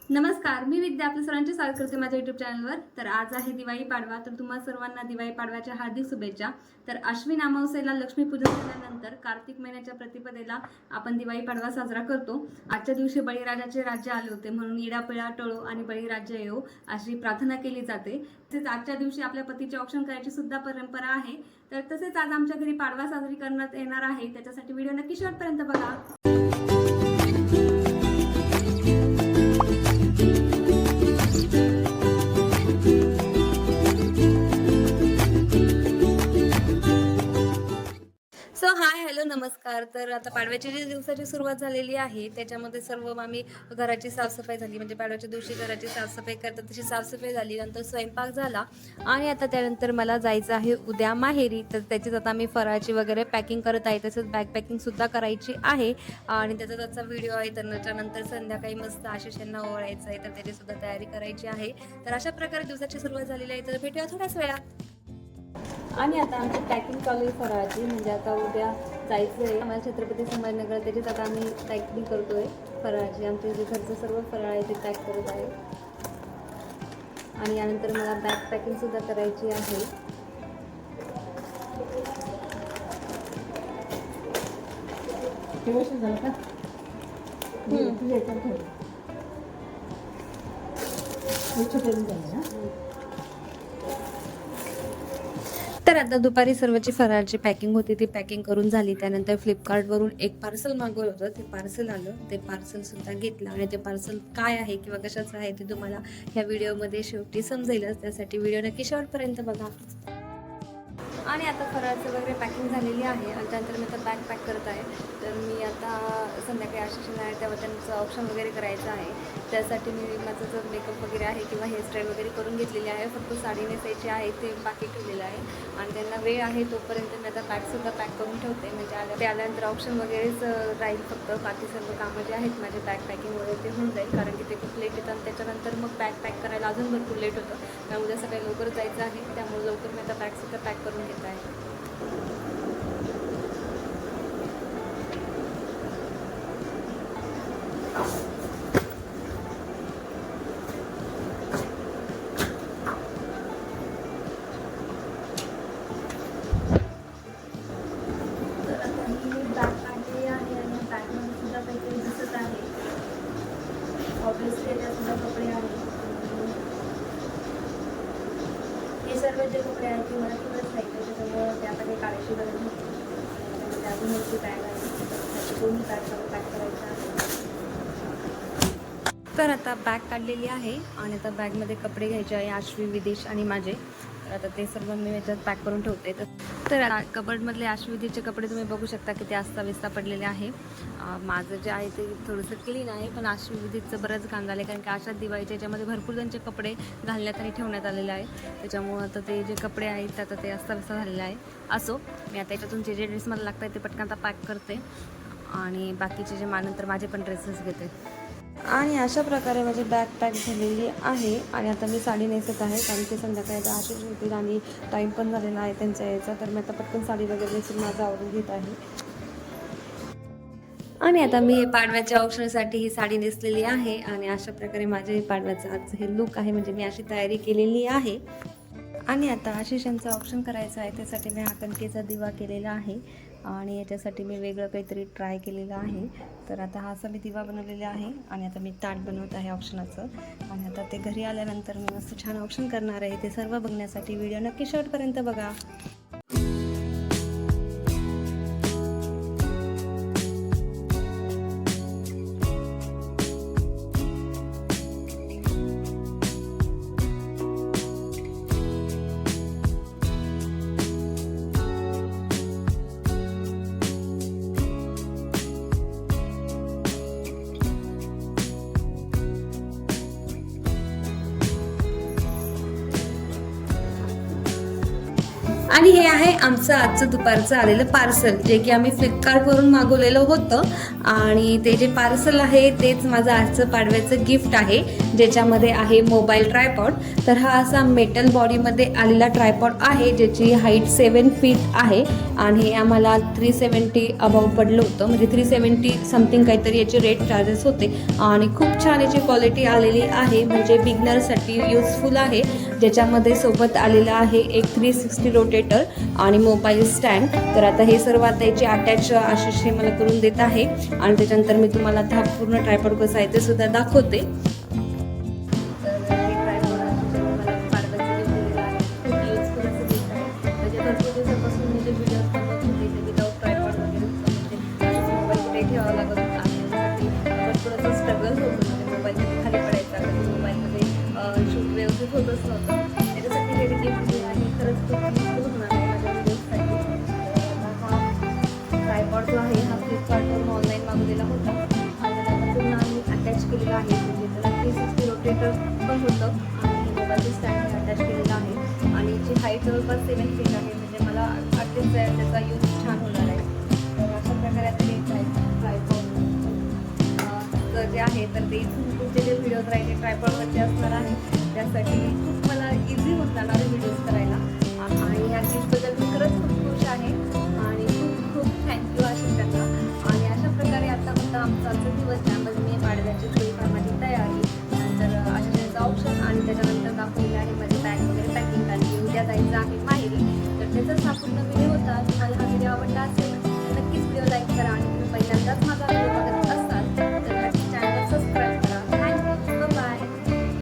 नमस्कार, मी विद्या आपल्या सर्वांचे स्वागत करते माझ्या यूट्यूब चॅनलवर. तर आज आहे दिवाळी पाडवा. तर तुम्हा सर्वांना दिवाळी पाडव्याच्या हार्दिक शुभेच्छा. तर अश्विन अमावस्येला लक्ष्मीपूजन झाल्यानंतर कार्तिक महिन्याच्या प्रतिपदेला आपण दिवाळी पाडवा साजरा करतो. आजच्या दिवशी बळीराजाचे राज्य आले होते, म्हणून इडापिडा टळो आणि बळीराज्य येवो अशी प्रार्थना केली जाते. तसेच आजच्या दिवशी आपल्या पतीचे औक्षण करायची सुद्धा परंपरा आहे. तर तसेच आज आमच्या घरी पाडवा साजरी करण्यात येणार आहे. त्याच्यासाठी व्हिडिओ नक्की शेवटपर्यंत बघा. सो हाय हॅलो नमस्कार. तर आता पाडव्याची जी दिवसाची सुरुवात झालेली आहे, त्याच्यामध्ये सर्व आम्ही घराची साफसफाई झाली. म्हणजे पाडव्याच्या दिवशी घराची साफसफाई करतात तशी साफसफाई झाली, नंतर स्वयंपाक झाला आणि आता त्यानंतर मला जायचं आहे उद्या माहेरी. तर त्याचीच आता मी फराळाची वगैरे पॅकिंग करत आहे. तसंच बॅग पॅकिंगसुद्धा करायची आहे आणि त्याचा व्हिडिओ आहे. तर त्याच्यानंतर संध्याकाळी मस्त आशिष यांना ओवाळायचं आहे, तर त्याचीसुद्धा तयारी करायची आहे. तर अशा प्रकारे दिवसाची सुरुवात झालेली आहे. तर भेटूया थोड्याच वेळात. आणि आता आमची पॅकिंग चालू आहे फराळाची. म्हणजे आता उद्या जायचं आहे आम्हाला छत्रपती संभाजीनगर. त्याच्यात आता आम्ही पॅकिंग करतो आहे फराळाची. आमचे जे घरचं सर्व फराळ आहे ते पॅक करत आहे आणि यानंतर मला बॅग पॅकिंगसुद्धा करायची आहे. झालं का? तर आता दुपारी सर्वची फराळाची पॅकिंग होती, ती पॅकिंग करून झाली. त्यानंतर फ्लिपकार्टवरून एक पार्सल मागवलं होतं, ते पार्सल आलं. ते पार्सलसुद्धा घेतलं आणि ते पार्सल काय आहे किंवा कशाचं आहे ते तुम्हाला ह्या व्हिडिओमध्ये शेवटी समजेलच. त्यासाठी व्हिडिओ नक्की शेवटपर्यंत बघा. आणि आता फराळाचं वगैरे पॅकिंग झालेली आहे आणि त्यानंतर मी आता बॅग पॅक करत आहे. तर मी आता संध्याकाळी आशिष आहे तेव्हा त्यांचं ऑप्शन वगैरे करायचं आहे. त्यासाठी मी माझं जो मेकअप वगैरे आहे किंवा हेअरस्टाईल वगैरे करून घेतलेली आहे. फक्त साडी नेसायची आहे ते बाकी ठेवलेलं आहे आणि त्यांना वेळ आहे तोपर्यंत मी आता बॅगसुद्धा पॅक करून ठेवते. म्हणजे आल्यानंतर ऑप्शन वगैरेच राहील, फक्त बाकी सर्व कामं जे आहेत माझे बॅग पॅकिंग वगैरे ते होऊन जाईल. कारण की ते खूप लेट येतं आणि त्याच्यानंतर मग बॅग पॅक करायला अजून भरपूर लेट होतं. त्यामुळे उद्या सकाळी लवकर जायचं आहे, त्यामुळे लवकर मी आता बॅगसुद्धा पॅक करून घेत आहे. तर आता ही बॅग काढलेली आहे आणि बॅगमध्ये सुद्धा काहीतरी दिसत आहे. ऑब्विसली याच्यात सुद्धा कपडे आहेत. हे सर्व जे कपडे आहेत ते मला किंवाच घ्यायचे, त्याच्यामुळं ते आता काही काढायची गरज नव्हती. त्यामध्ये अजून मोठी बॅग आहे, त्याची दोन्ही बॅग पॅक करायचं आहे. तर आता बॅग काढलेली आहे आणि आता बॅगमध्ये कपडे घ्यायचे आहे, आश्वी, विदेश आणि माझे. तर आता ते सर्व मी याच्यात पॅक करून ठेवते. तर कबर्डमधले आश्विधीचे कपडे तुम्ही बघू शकता की ते अस्ताव्यस्ता पडलेले आहे. माझं जे आहे ते थोडंसं क्लीन आहे, पण आश्विधीचं बरंच घाण झालं आहे. कारण की अशा दिवाळीच्या याच्यामध्ये भरपूर त्यांचे कपडे घालण्यात आणि ठेवण्यात आलेले आहे. त्याच्यामुळं आता ते जे कपडे आहेत आता ते अस्ताव्यस्ता झालेले आहे. असो, मी आता याच्यातून जे ड्रेस मला लागतात ते पटकन आता पॅक करते आणि बाकीचे जे नंतर माझे पण ड्रेसेस घेते. आणि अशा प्रकारे माझी बॅग पॅक झालेली आहे आणि आता मी साडी नेसत आहे. कारण की संध्याकाळी आशिष होतील आणि टाईम पण झालेला आहे त्यांच्या यायचा. तर मी आता पटकन साडी वगैरे नेसून माझं आवरून घेत आहे. आणि आता मी पाडव्याच्या औक्षणासाठी ही साडी नेसलेली आहे आणि अशा प्रकारे माझे पाडव्याचं आज हे लुक आहे. म्हणजे मी अशी तयारी केलेली आहे. आणि आता आशिष यांचं ऑप्शन करायचं आहे, त्यासाठी मी हाकणकीचा दिवा केलेला आहे आणि याच्यासाठी मी वेगळं काहीतरी ट्राय केलेलं आहे. तर आता हा असा मी दिवा बनवलेला आहे आणि आता मी ताट बनवत आहे ऑप्शनाचं. आणि आता ते घरी आल्यानंतर मी मस्त छान ऑप्शन करणार आहे. ते सर्व बघण्यासाठी व्हिडिओ नक्की शेवटपर्यंत बघा. आणि हे आहे आमचं आजचं दुपारचं आलेलं पार्सल, जे की आम्ही फ्लिपकार्टवरून मागवलेलं होतं. आणि ते जे पार्सल आहे तेच माझं आजचं पाडव्याचं गिफ्ट आहे, ज्याच्यामध्ये आहे मोबाईल ट्रायपॉड. तर हा असा मेटल बॉडीमध्ये आलेला ट्रायपॉड आहे, ज्याची हाईट 7 फीट आहे. आणि हे आम्हाला 370 अबाउट पडलं होतं, म्हणजे 370 समथिंग काहीतरी याचे रेट चार्जेस होते. आणि खूप छान याची क्वालिटी आलेली आहे, म्हणजे बिगनरसाठी युजफुल आहे. ज्याच्यामध्ये सोबत आलेला आहे एक 360 रोटेटर आणि मोबाईल स्टँड. तर आता हे सर्व आता याची अटॅच आशिषी मला करून देत आहे. आणि त्याच्यानंतर मी तुम्हाला आता पूर्ण ट्रायपॉड कसं आहे ते सुद्धा दाखवते. तर हे ट्रायपॉड आशिषने मला पाडव्याचं gift दिलेलं आहे. खूप युजफुल असं gift आहे. म्हणजे भरपूर दिवसापासून मी जे व्हिडिओज बनवत होते ते विदाऊट ट्रायपॉड वगैरे होतं, म्हणजे मोबाईल कुठे ठेवावा लागत होता. त्यासाठी भरपूर असं स्ट्रगल होत होतं, म्हणजे मोबाईल कधी खाली पडायचा, कधी मोबाईलमध्ये शूट व्यवस्थित होतच नव्हतं. त्याच्यासाठी हे गिफ्ट दिलं आणि खरंच खूप युजफुल होणार आहे माझ्या व्हिडिओजसाठी. हा ट्रायपॉड जो आहे हा फ्लिपकार्टवरून ऑनलाईन मागवलेला होता. आणि आता पूर्ण आम्ही अटॅच केलेला आहे, म्हणजे त्याला 360 रोटेटर पण होतं आणि मोबाईल स्टँड हे अटॅच केलेलं आहे. आणि याची हाईट जवळपास 7 फीट आहे, म्हणजे मला वाटतेच त्याचा यूज छान होणार आहे. तर अशा प्रकारे आता हे ट्रायपॉड जे आहे तर ते इथून पुढचे जे व्हिडिओज राहिले ट्रायपॉडवरचे असणार आहे. त्यासाठी खूप मला इझी होत जाणार व्हिडिओज करायला. आणि ह्या गिफ्टबद्दल मी खरंच खूप खुश आहे आणि खूप खूप थँक्यू आशिषांना. आणि अशा प्रकारे आता होता आमचा आजचा दिवस, त्यामध्ये मी पाडव्याची थोडीफार माझी तयारी, नंतर आशिषाचा ऑप्शन आणि त्याच्यानंतर दाखवलेलं आहे माझी बॅग वगैरे पॅकिंग. आणि उद्या जायचं आहे माहेरी, तर त्याचाच हा पूर्ण व्हिडिओ होता.